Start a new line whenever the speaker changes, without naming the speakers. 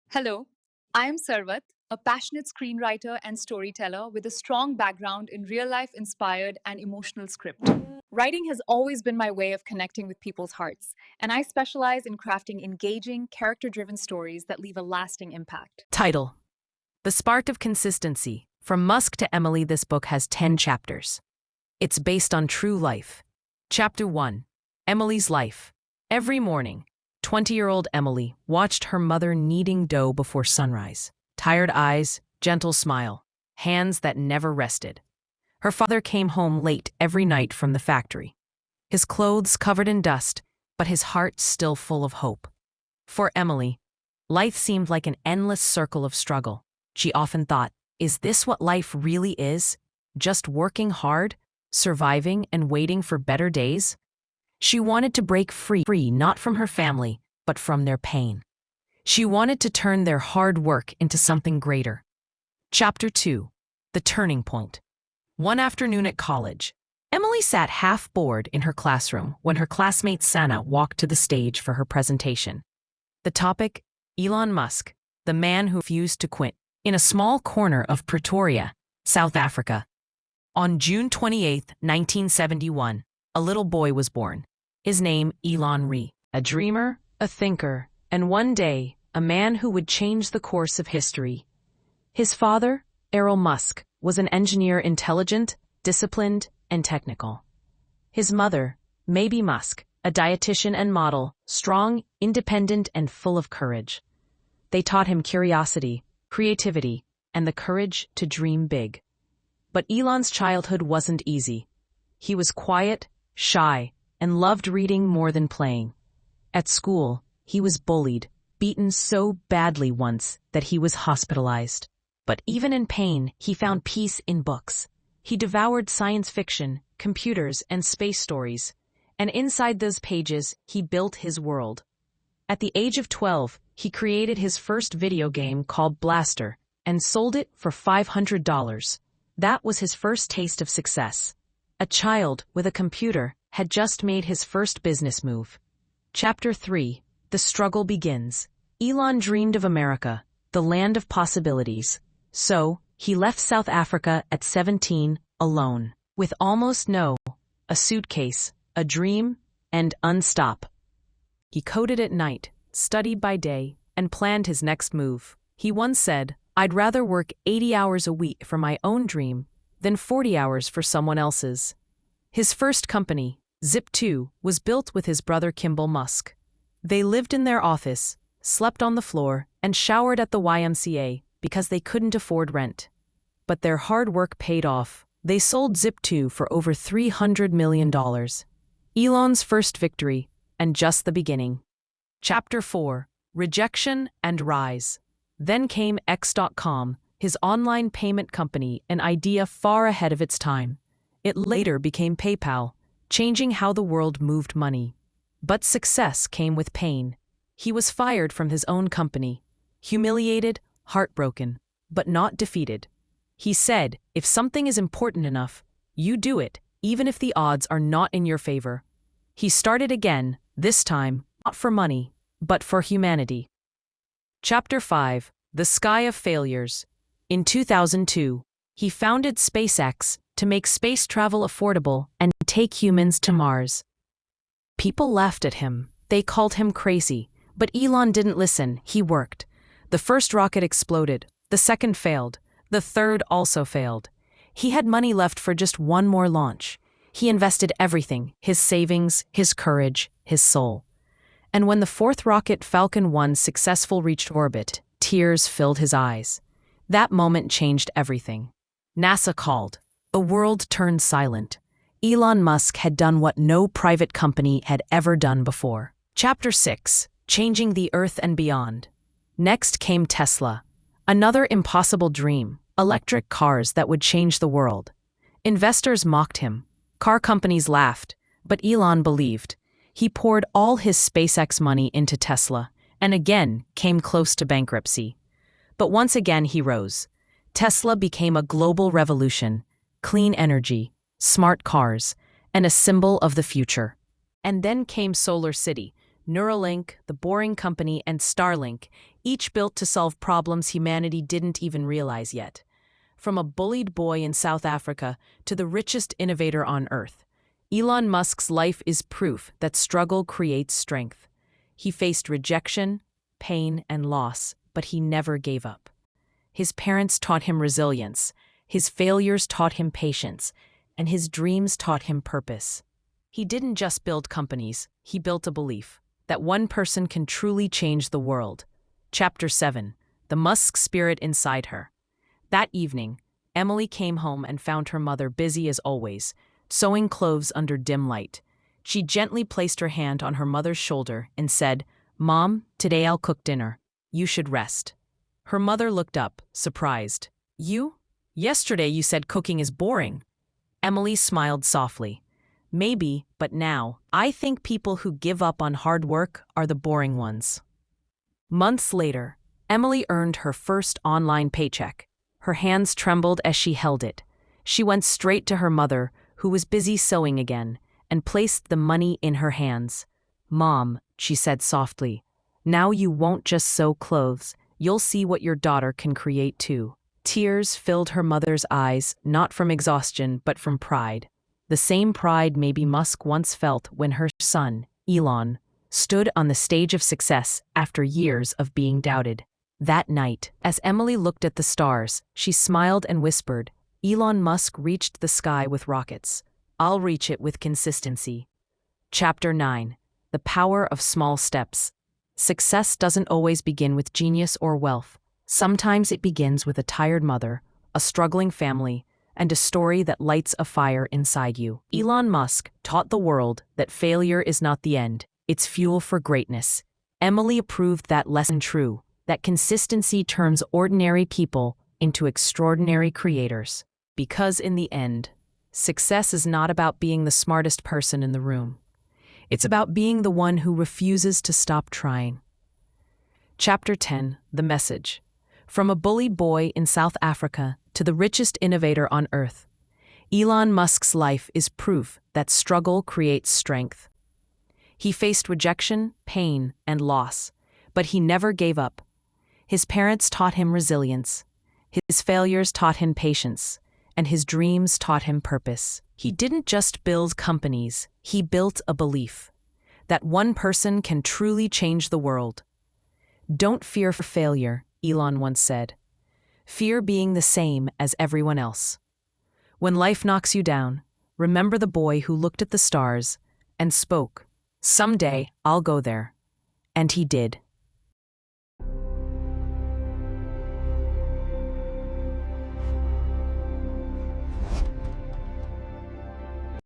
Hello, I am Sarvat, a passionate screenwriter and storyteller with a strong background in real life inspired and emotional script. Writing has always been my way of connecting with people's hearts, and I specialize in crafting engaging, character driven stories that leave a lasting impact.
Title: The Spark of Consistency. From Musk to Emily, this book has 10 chapters. It's based on true life. Chapter 1: Emily's Life. Every morning, 20-year-old Emily watched her mother kneading dough before sunrise. Tired eyes, gentle smile, hands that never rested. Her father came home late every night from the factory, his clothes covered in dust, but his heart still full of hope. For Emily, life seemed like an endless circle of struggle. She often thought, is this what life really is? Just working hard, surviving, and waiting for better days? She wanted to break free, not from her family, but from their pain. She wanted to turn their hard work into something greater. Chapter 2: The Turning Point. One afternoon at college, Emily sat half bored in her classroom when her classmate Sana walked to the stage for her presentation. The topic: Elon Musk, the man who refused to quit, in a small corner of Pretoria, South Africa. On June 28, 1971, a little boy was born. His name, Elon Musk, a dreamer, a thinker, and one day, a man who would change the course of history. His father, Elon Musk, was an engineer, intelligent, disciplined, and technical. His mother, Maybe Musk, a dietitian and model, strong, independent, and full of courage. They taught him curiosity, creativity, and the courage to dream big. But Elon's childhood wasn't easy. He was quiet, shy, and loved reading more than playing. At school, he was bullied, beaten so badly once that he was hospitalized. But even in pain, he found peace in books. He devoured science fiction, computers, and space stories, and inside those pages, he built his world. At the age of 12, he created his first video game called Blaster and sold it for $500. That was his first taste of success. A child with a computer had just made his first business move. Chapter 3: The Struggle Begins. Elon dreamed of America, the land of possibilities. So, he left South Africa at 17, alone, with almost a suitcase, a dream, and unstop. He coded at night, studied by day, and planned his next move. He once said, "I'd rather work 80 hours a week for my own dream than 40 hours for someone else's." His first company, Zip2, was built with his brother Kimball Musk. They lived in their office, slept on the floor, and showered at the YMCA because they couldn't afford rent. But their hard work paid off. They sold Zip2 for over $300 million. Elon's first victory, and just the beginning. Chapter 4: Rejection and Rise. Then came X.com, his online payment company, an idea far ahead of its time. It later became PayPal, changing how the world moved money. But success came with pain. He was fired from his own company, humiliated, heartbroken, but not defeated. He said, if something is important enough, you do it, even if the odds are not in your favor. He started again, this time, not for money, but for humanity. Chapter 5: The Sky of Failures. In 2002, he founded SpaceX to make space travel affordable and take humans to Mars. People laughed at him. They called him crazy. But Elon didn't listen. He worked. The first rocket exploded. The second failed. The third also failed. He had money left for just one more launch. He invested everything, his savings, his courage, his soul. And when the fourth rocket, Falcon 1, successful reached orbit, tears filled his eyes. That moment changed everything. NASA called. The world turned silent. Elon Musk had done what no private company had ever done before. Chapter 6: Changing the Earth and Beyond. Next came Tesla. Another impossible dream, electric cars that would change the world. Investors mocked him. Car companies laughed. But Elon believed. He poured all his SpaceX money into Tesla, and again came close to bankruptcy. But once again he rose. Tesla became a global revolution, clean energy, smart cars, and a symbol of the future. And then came Solar City, Neuralink, the Boring Company, and Starlink. each built to solve problems humanity didn't even realize yet. From a bullied boy in South Africa to the richest innovator on Earth, Elon Musk's life is proof that struggle creates strength. He faced rejection, pain, and loss, but he never gave up. His parents taught him resilience, his failures taught him patience, and his dreams taught him purpose. He didn't just build companies, he built a belief that one person can truly change the world. Chapter 7. The Musk Spirit Inside Her. That evening, Emily came home and found her mother busy as always, sewing clothes under dim light. She gently placed her hand on her mother's shoulder and said, "Mom, today I'll cook dinner. You should rest." Her mother looked up, surprised. "You? Yesterday you said cooking is boring." Emily smiled softly. "Maybe, but now, I think people who give up on hard work are the boring ones." Months later, Emily earned her first online paycheck. Her hands trembled as she held it. She went straight to her mother, who was busy sewing again, and placed the money in her hands. "Mom," she said softly, "now you won't just sew clothes, you'll see what your daughter can create too." Tears filled her mother's eyes, not from exhaustion but from pride. The same pride maybe Musk once felt when her son, Elon, stood on the stage of success after years of being doubted. That night, as Emily looked at the stars, she smiled and whispered, "Elon Musk reached the sky with rockets. I'll reach it with consistency." Chapter 9. The Power of Small Steps. Success doesn't always begin with genius or wealth. Sometimes it begins with a tired mother, a struggling family, and a story that lights a fire inside you. Elon Musk taught the world that failure is not the end, it's fuel for greatness. Emily proved that lesson true, that consistency turns ordinary people into extraordinary creators. Because in the end, success is not about being the smartest person in the room. It's about being the one who refuses to stop trying. Chapter 10. The Message. From a bullied boy in South Africa to the richest innovator on Earth, Elon Musk's life is proof that struggle creates strength. He faced rejection, pain, and loss, but he never gave up. His parents taught him resilience. His failures taught him patience, and his dreams taught him purpose. He didn't just build companies, he built a belief that one person can truly change the world. "Don't fear failure," Elon once said. "Fear being the same as everyone else." When life knocks you down, remember the boy who looked at the stars and spoke, "Someday I'll go there." And he did.